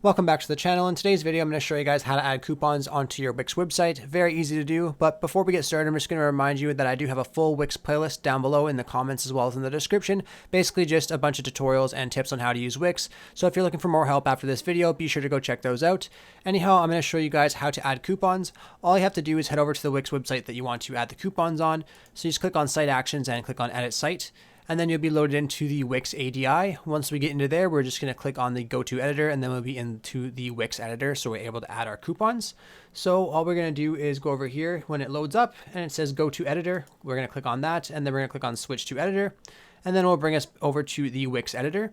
Welcome back to the channel. In today's video, I'm going to show you guys how to add coupons onto your Wix website. Very easy to do, but before we get started, I'm just going to remind you that I do have a full Wix playlist down below in the comments as well as in the description. Basically just a bunch of tutorials and tips on how to use Wix. So if you're looking for more help after this video, be sure to go check those out. Anyhow, I'm going to show you guys how to add coupons. All you have to do is head over to the Wix website that you want to add the coupons on. So you just click on Site Actions and click on Edit Site. And then you'll be loaded into the Wix ADI. Once we get into there, we're just going to click on the Go To Editor, and then we'll be into the Wix editor, so we're able to add our coupons. So all we're going to do is go over here when it loads up and it says Go To Editor. We're going to click on that, and then we're going to click on Switch to Editor, and then it will bring us over to the Wix editor.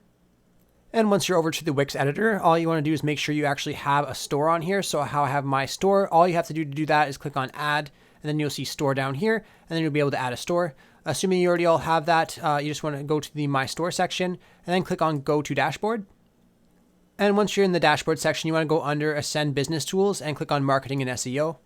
And once you're over to the Wix editor, all you want to do is make sure you actually have a store on here. So how I have my store, all you have to do that is click on Add, and then you'll see Store down here, and then you'll be able to add a store. Assuming you already all have that, you just want to go to the My Store section and then click on Go to Dashboard. And once you're in the Dashboard section, you want to go under Ascend Business Tools and click on Marketing and SEO.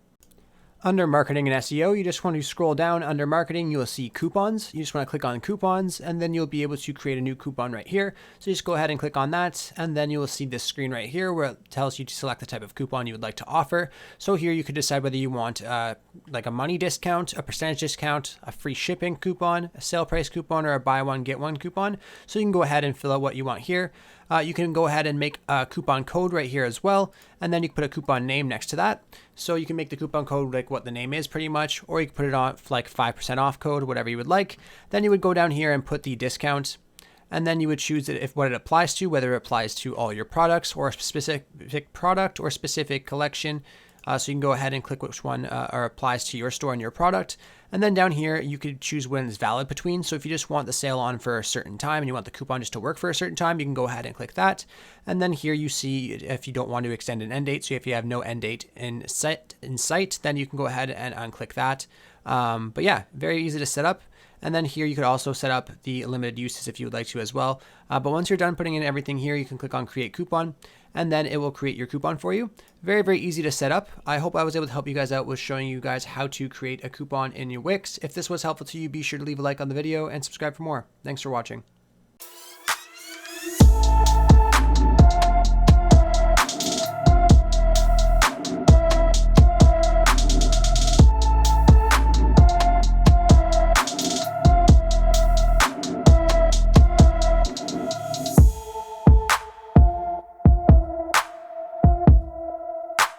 Under Marketing and SEO, you just want to scroll down under Marketing, you'll see Coupons. You just want to click on Coupons, and then you'll be able to create a new coupon right here. So just go ahead and click on that, and then you will see this screen right here where it tells you to select the type of coupon you would like to offer. So here you could decide whether you want like a money discount, a percentage discount, a free shipping coupon, a sale price coupon, or a buy one, get one coupon. So you can go ahead and fill out what you want here. You can go ahead and make a coupon code right here as well, and then you can put a coupon name next to that. So you can make the coupon code like what the name is pretty much, or you can put it on like 5% off code, whatever you would like. Then you would go down here and put the discount, and then you would choose it if what it applies to, whether it applies to all your products or a specific product or specific collection. So you can go ahead and click which one applies to your store and your product. And then down here, you could choose when it's valid between. So if you just want the sale on for a certain time and you want the coupon just to work for a certain time, you can go ahead and click that. And then here you see if you don't want to extend an end date. So if you have no end date in sight, then you can go ahead and unclick that. But yeah, very easy to set up. And then here you could also set up the limited uses if you would like to as well. But once you're done putting in everything here, you can click on Create Coupon, and then it will create your coupon for you. Very, very easy to set up. I hope I was able to help you guys out with showing you guys how to create a coupon in your Wix. If this was helpful to you, be sure to leave a like on the video and subscribe for more. Thanks for watching.